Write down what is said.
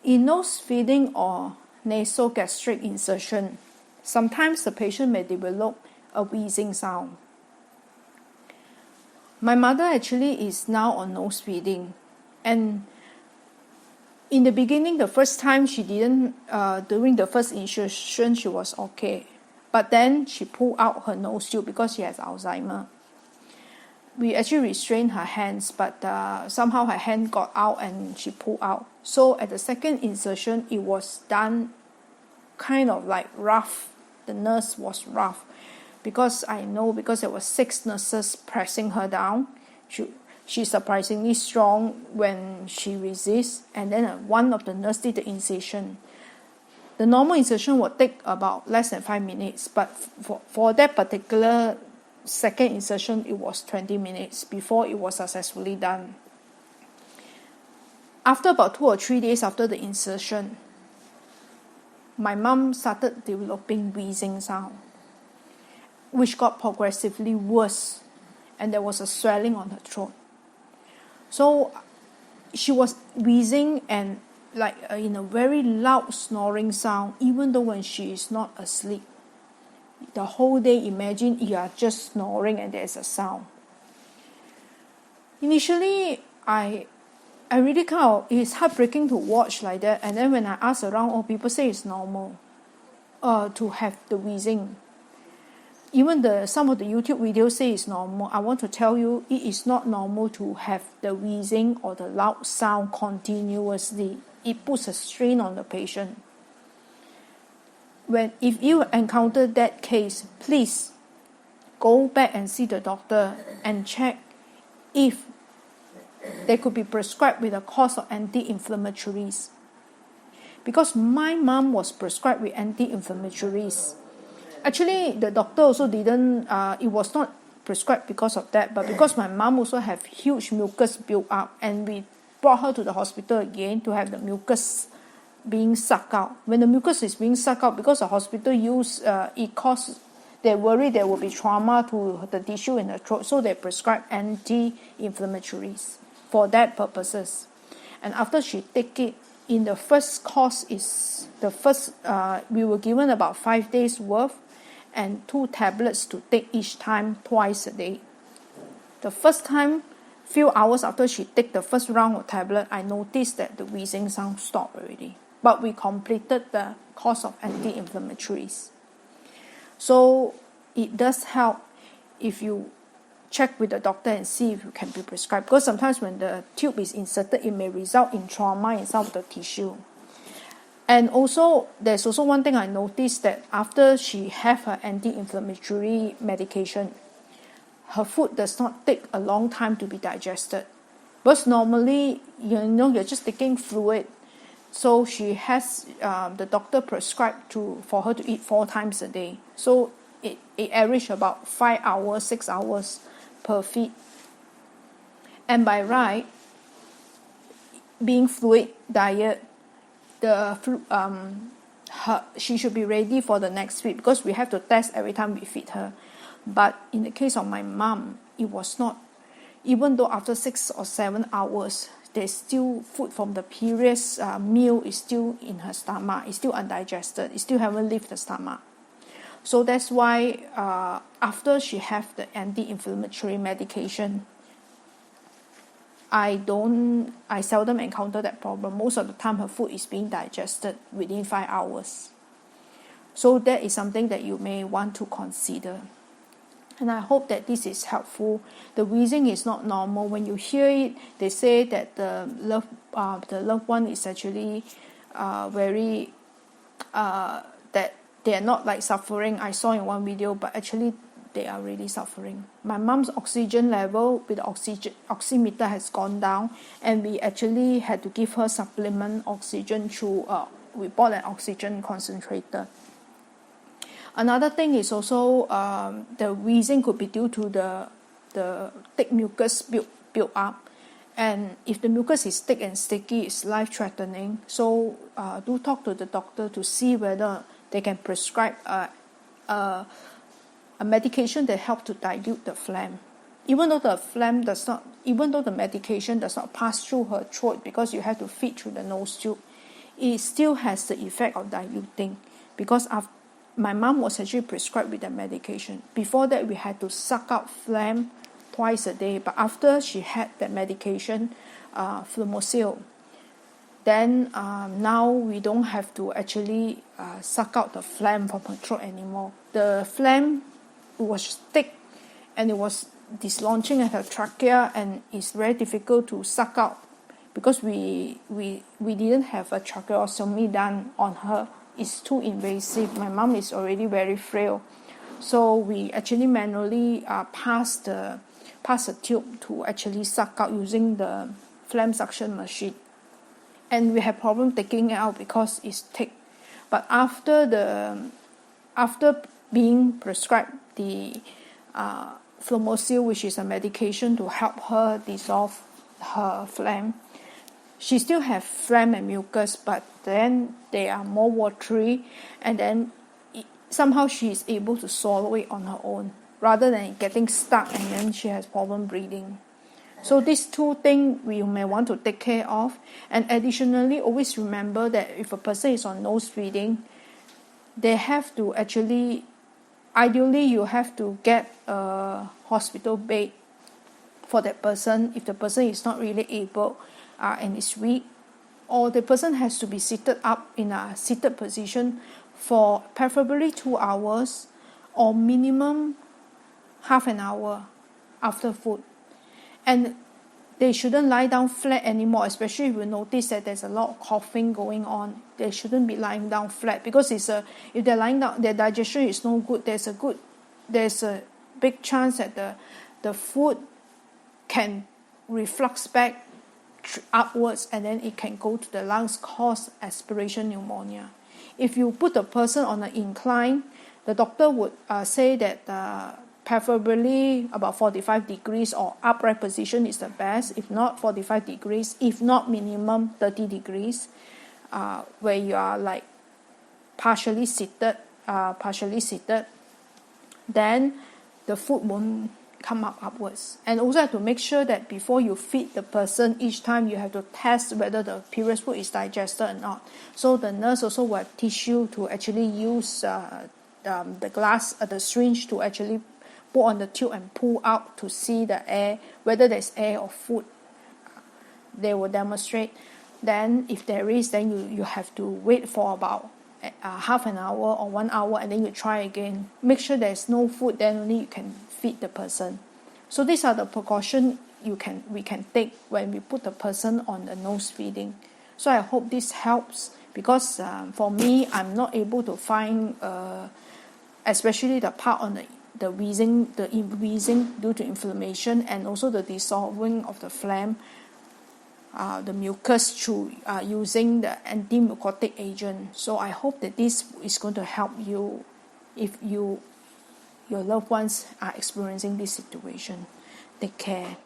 In nose feeding or nasogastric insertion, sometimes the patient may develop a wheezing sound. My mother actually is now on nose feeding, and in the beginning, the first time she didn't, during the first insertion, she was okay. But then she pulled out her nose tube because she has Alzheimer's. We actually restrained her hands, but somehow her hand got out and she pulled out. So at the second insertion, it was done kind of like rough. The nurse was rough because there were 6 nurses pressing her down. She's surprisingly strong when she resists, and then one of the nurses did the incision. The normal incision would take about less than 5 minutes, but for that particular second insertion, it was 20 minutes before it was successfully done. After about 2 or 3 days after the insertion, my mom started developing wheezing sound, which got progressively worse, and there was a swelling on her throat. So she was wheezing and in a very loud snoring sound, even though when she is not asleep. The whole day, imagine you are just snoring and there's a sound. Initially, I really it's heartbreaking to watch like that. And then when I ask around, people say it's normal to have the wheezing. Even some of the YouTube videos say it's normal. I want to tell you, it is not normal to have the wheezing or the loud sound continuously. It puts a strain on the patient. If you encounter that case, please go back and see the doctor and check if they could be prescribed with a course of anti-inflammatories. Because my mom was prescribed with anti-inflammatories. Actually, the doctor also didn't, it was not prescribed because of that, but because my mom also have huge mucus built up, and we brought her to the hospital again to have the mucus being sucked out. When the mucus is being sucked out, because the hospital they worry there will be trauma to the tissue in the throat, so they prescribe anti-inflammatories for that purposes. And after she take it, in the first course we were given about 5 days worth and 2 tablets to take each time twice a day. The first time, few hours after she take the first round of tablet, I noticed that the wheezing sound stopped already. But we completed the course of anti-inflammatories. So it does help if you check with the doctor and see if you can be prescribed. Because sometimes when the tube is inserted, it may result in trauma in some of the tissue. And also, there's also one thing I noticed, that after she have her anti-inflammatory medication, her food does not take a long time to be digested. Because normally, you're just taking fluid. So she has, the doctor prescribed for her to eat 4 times a day. So it averaged about 5 hours, 6 hours per feed. And by right, being fluid diet, she should be ready for the next feed, because we have to test every time we feed her. But in the case of my mom, it was not. Even though after 6 or 7 hours, there's still food from the previous meal is still in her stomach. It's still undigested. It still haven't left the stomach. So that's why after she have the anti-inflammatory medication, I seldom encounter that problem. Most of the time, her food is being digested within 5 hours. So that is something that you may want to consider. And I hope that this is helpful. The wheezing is not normal. When you hear it, they say that the loved one is actually very that they are not like suffering. I saw in one video, but actually they are really suffering. My mom's oxygen level with the oximeter has gone down, and we actually had to give her supplement oxygen through we bought an oxygen concentrator. Another thing is also the wheezing could be due to the thick mucus built up, and if the mucus is thick and sticky, it's life-threatening. So do talk to the doctor to see whether they can prescribe a medication that helps to dilute the phlegm. Even though the medication does not pass through her throat, because you have to feed through the nose tube, it still has the effect of diluting, because my mom was actually prescribed with the medication. Before that, we had to suck out phlegm twice a day, but after she had that medication, Flumoxil, then now we don't have to actually suck out the phlegm from her throat anymore. The phlegm was thick and it was dislodging at her trachea, and it's very difficult to suck out because we didn't have a tracheostomy done on her. It's too invasive. My mom is already very frail, so we actually manually pass the tube to actually suck out using the phlegm suction machine, and we have problem taking it out because it's thick. But after being prescribed the Flumoxil, which is a medication to help her dissolve her phlegm, she still have phlegm and mucus, but then they are more watery, and then somehow she is able to swallow it on her own rather than getting stuck and then she has problem breathing. So these two things we may want to take care of. And additionally, always remember that if a person is on nose feeding, they have to actually, ideally you have to get a hospital bed for that person if the person is not really able and is weak, or the person has to be seated up in a seated position for preferably 2 hours or minimum half an hour after food. And they shouldn't lie down flat anymore, especially if you notice that there's a lot of coughing going on. They shouldn't be lying down flat, because if they're lying down, their digestion is no good. There's a big chance that the food can reflux back upwards, and then it can go to the lungs, cause aspiration pneumonia. If you put the person on an incline, the doctor would say that preferably about 45 degrees or upright position is the best, if not 45 degrees, if not minimum 30 degrees, where you are like partially seated, then the food won't come up upwards. And also have to make sure that before you feed the person, each time you have to test whether the previous food is digested or not. So the nurse also will teach you to actually use the syringe to actually put on the tube and pull out to see the air, whether there's air or food. They will demonstrate. Then if there is, then you have to wait for about half an hour or 1 hour, and then you try again. Make sure there's no food, then only you can feed the person. So these are the precautions we can take when we put the person on the nose feeding. So I hope this helps, because for me, I'm not able to find especially the part on the wheezing due to inflammation, and also the dissolving of the phlegm, the mucus through using the anti-mucotic agent. So I hope that this is going to help you if your loved ones are experiencing this situation. Take care.